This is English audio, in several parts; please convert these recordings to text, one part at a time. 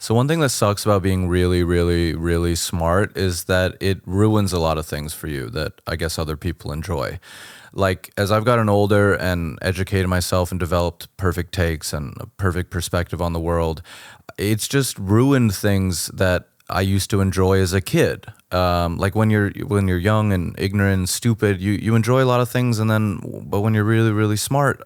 So one thing that sucks about being really, really, really smart is that it ruins a lot of things for you that I guess other people enjoy. Like as I've gotten older and educated myself and developed perfect takes and a perfect perspective on the world, it's just ruined things that I used to enjoy as a kid. Like when you're young and ignorant and stupid, you enjoy a lot of things, and then but when you're really really smart,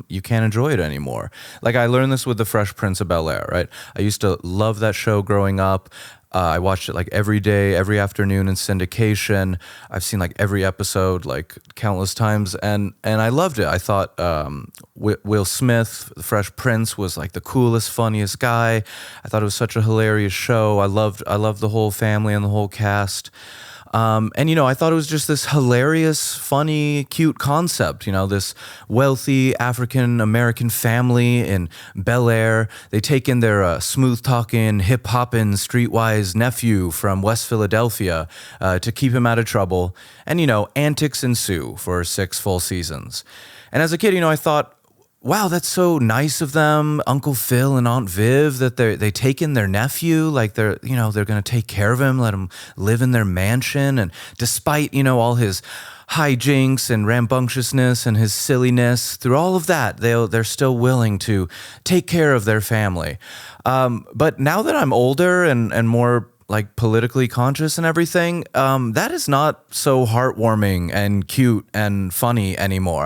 you can't enjoy it anymore. Like I learned this with the Fresh Prince of Bel-Air, right? I used to love that show growing up. I watched it like every day, every afternoon in syndication. I've seen like every episode like countless times, and I loved it. I thought Will Smith, the Fresh Prince, was like the coolest, funniest guy. I thought it was such a hilarious show. I loved the whole family and the whole cast. And, I thought it was just this hilarious, funny, cute concept, this wealthy African-American family in Bel Air. They take in their smooth-talking, hip-hopping, streetwise nephew from West Philadelphia to keep him out of trouble. And, antics ensue for 6 full seasons. And as a kid, I thought, wow, that's so nice of them, Uncle Phil and Aunt Viv, that they take in their nephew, like they're going to take care of him, let him live in their mansion. And despite, all his hijinks and rambunctiousness and his silliness, through all of that, they're still willing to take care of their family. But now that I'm older and more like politically conscious and everything, that is not so heartwarming and cute and funny anymore.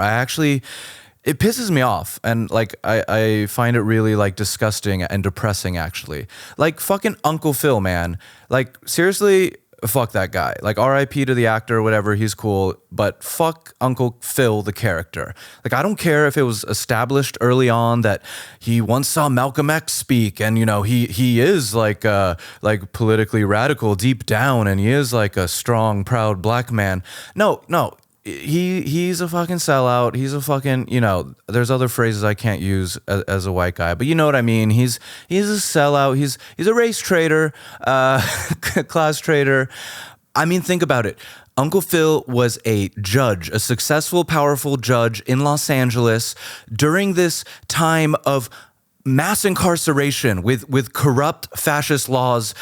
It pisses me off, and like I find it really like disgusting and depressing actually. Like fucking Uncle Phil, man. Like seriously, fuck that guy. Like R.I.P. to the actor or whatever, he's cool, but fuck Uncle Phil the character. Like I don't care if it was established early on that he once saw Malcolm X speak, and he is like politically radical deep down, and he is like a strong, proud black man. No. He's a fucking sellout. He's a fucking, there's other phrases I can't use as a white guy, but you know what I mean. He's a sellout. He's a race traitor, class traitor. I mean, think about it. Uncle Phil was a judge, a successful, powerful judge in Los Angeles during this time of mass incarceration with corrupt fascist laws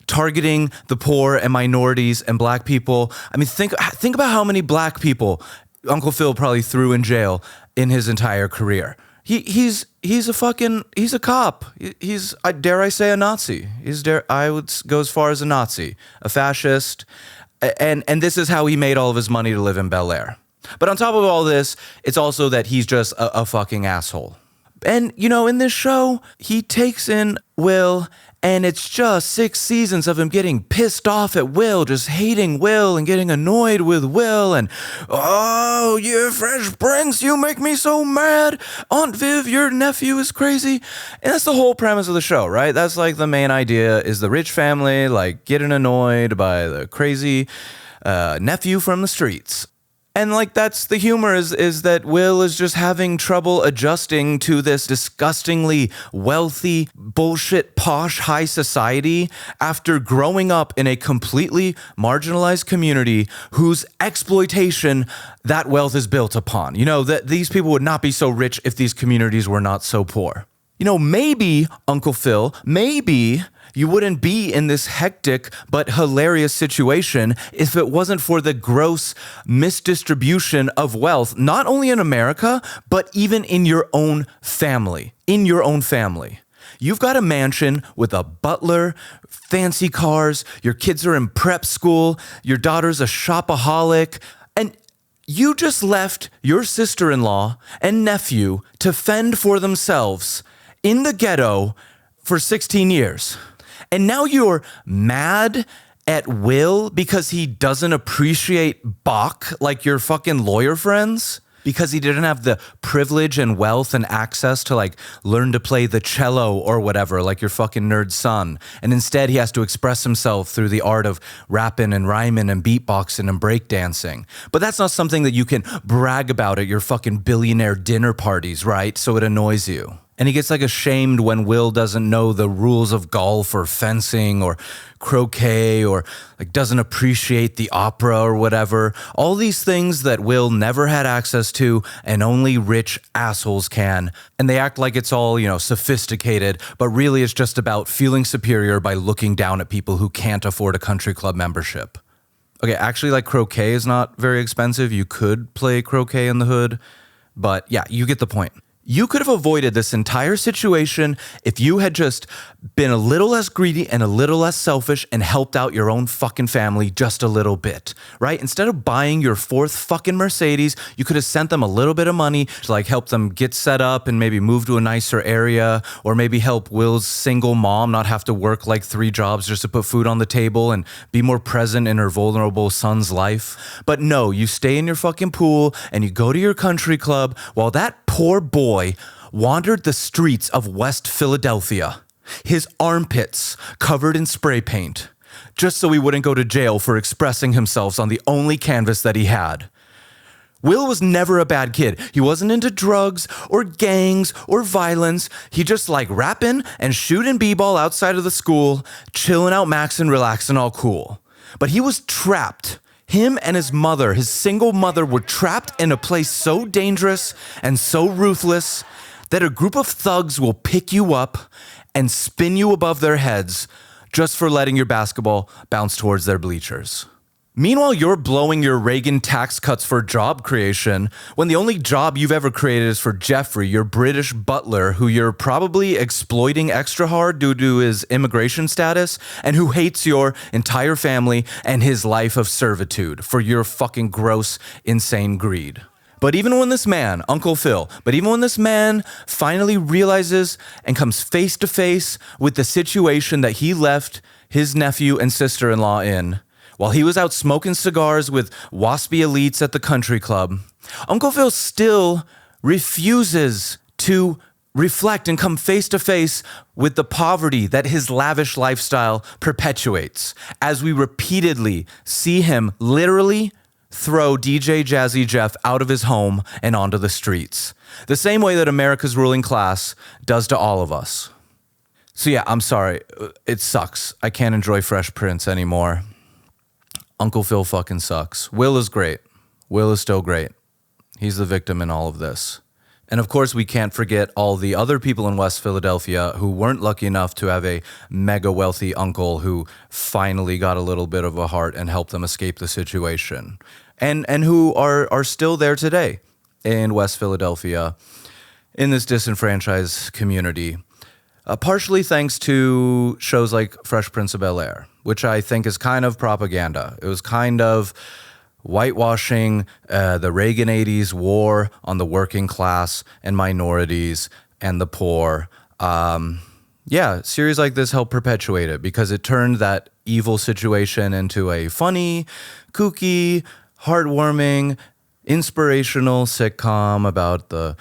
targeting the poor and minorities and black people. I mean, think about how many black people Uncle Phil probably threw in jail in his entire career. He's a cop. Dare I say a Nazi. I would go as far as a Nazi, a fascist, and this is how he made all of his money to live in Bel Air. But on top of all this, it's also that he's just a fucking asshole. And, in this show, he takes in Will, and it's just 6 seasons of him getting pissed off at Will, just hating Will and getting annoyed with Will. And, oh, you Fresh Prince, you make me so mad. Aunt Viv, your nephew is crazy. And that's the whole premise of the show, right? That's like the main idea is the rich family, like getting annoyed by the crazy nephew from the streets. And like that's the humor is that Will is just having trouble adjusting to this disgustingly wealthy, bullshit, posh high society after growing up in a completely marginalized community whose exploitation that wealth is built upon. That these people would not be so rich if these communities were not so poor. Maybe, Uncle Phil, maybe you wouldn't be in this hectic but hilarious situation if it wasn't for the gross misdistribution of wealth, not only in America, but even in your own family. You've got a mansion with a butler, fancy cars, your kids are in prep school, your daughter's a shopaholic, and you just left your sister-in-law and nephew to fend for themselves in the ghetto for 16 years. And now you're mad at Will because he doesn't appreciate Bach like your fucking lawyer friends? Because he didn't have the privilege and wealth and access to like learn to play the cello or whatever like your fucking nerd son. And instead he has to express himself through the art of rapping and rhyming and beatboxing and breakdancing. But that's not something that you can brag about at your fucking billionaire dinner parties, right? So it annoys you. And he gets like ashamed when Will doesn't know the rules of golf or fencing or croquet or like doesn't appreciate the opera or whatever. All these things that Will never had access to and only rich assholes can. And they act like it's all, sophisticated, but really it's just about feeling superior by looking down at people who can't afford a country club membership. Okay, actually, like croquet is not very expensive. You could play croquet in the hood, but yeah, you get the point. You could have avoided this entire situation if you had just been a little less greedy and a little less selfish and helped out your own fucking family just a little bit, right? Instead of buying your fourth fucking Mercedes, you could have sent them a little bit of money to like help them get set up and maybe move to a nicer area, or maybe help Will's single mom not have to work like 3 jobs just to put food on the table and be more present in her vulnerable son's life. But no, you stay in your fucking pool and you go to your country club while that poor boy wandered the streets of West Philadelphia, his armpits covered in spray paint, just so he wouldn't go to jail for expressing himself on the only canvas that he had. Will was never a bad kid. He wasn't into drugs or gangs or violence. He just liked rapping and shooting b-ball outside of the school, chilling out, maxing, relaxing, all cool. But he was trapped. Him and his mother, his single mother, were trapped in a place so dangerous and so ruthless that a group of thugs will pick you up and spin you above their heads just for letting your basketball bounce towards their bleachers. Meanwhile, you're blowing your Reagan tax cuts for job creation when the only job you've ever created is for Jeffrey, your British butler, who you're probably exploiting extra hard due to his immigration status, and who hates your entire family and his life of servitude for your fucking gross, insane greed. But even when this man, Uncle Phil, finally realizes and comes face to face with the situation that he left his nephew and sister-in-law in, while he was out smoking cigars with waspy elites at the country club, Uncle Phil still refuses to reflect and come face to face with the poverty that his lavish lifestyle perpetuates, as we repeatedly see him literally throw DJ Jazzy Jeff out of his home and onto the streets, the same way that America's ruling class does to all of us. So yeah, I'm sorry. It sucks. I can't enjoy Fresh Prince anymore. Uncle Phil fucking sucks. Will is great. Will is still great. He's the victim in all of this. And of course, we can't forget all the other people in West Philadelphia who weren't lucky enough to have a mega wealthy uncle who finally got a little bit of a heart and helped them escape the situation. And who are still there today in West Philadelphia in this disenfranchised community. Partially thanks to shows like Fresh Prince of Bel-Air, which I think is kind of propaganda. It was kind of whitewashing the Reagan 80s war on the working class and minorities and the poor. Series like this helped perpetuate it because it turned that evil situation into a funny, kooky, heartwarming, inspirational sitcom about the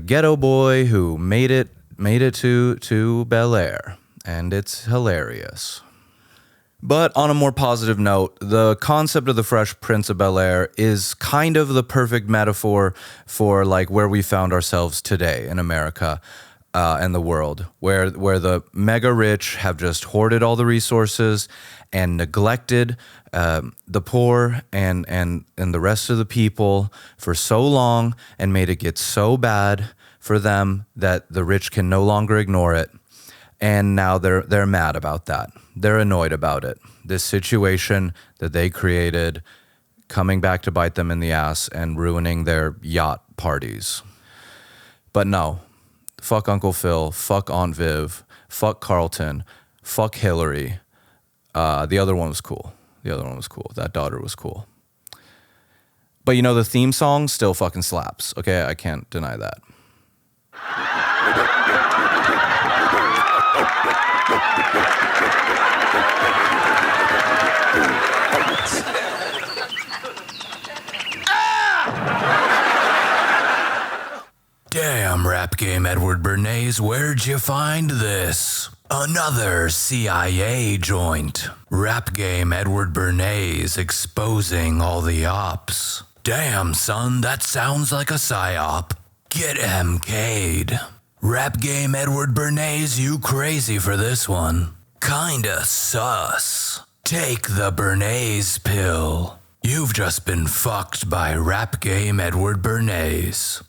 ghetto boy who made it to Bel-Air, and it's hilarious. But on a more positive note, the concept of the Fresh Prince of Bel-Air is kind of the perfect metaphor for like where we found ourselves today in America and the world, where the mega rich have just hoarded all the resources and neglected the poor and the rest of the people for so long and made it get so bad for them that the rich can no longer ignore it. And now they're mad about that. They're annoyed about it. This situation that they created coming back to bite them in the ass and ruining their yacht parties. But no, fuck Uncle Phil, fuck Aunt Viv, fuck Carlton, fuck Hillary. The other one was cool. That daughter was cool. But the theme song still fucking slaps. Okay, I can't deny that. Damn, Rap Game Edward Bernays, where'd you find this? Another CIA joint. Rap Game Edward Bernays exposing all the ops. Damn, son, that sounds like a psyop. Get MK'd. Rap Game Edward Bernays, you crazy for this one. Kinda sus. Take the Bernays pill. You've just been fucked by Rap Game Edward Bernays.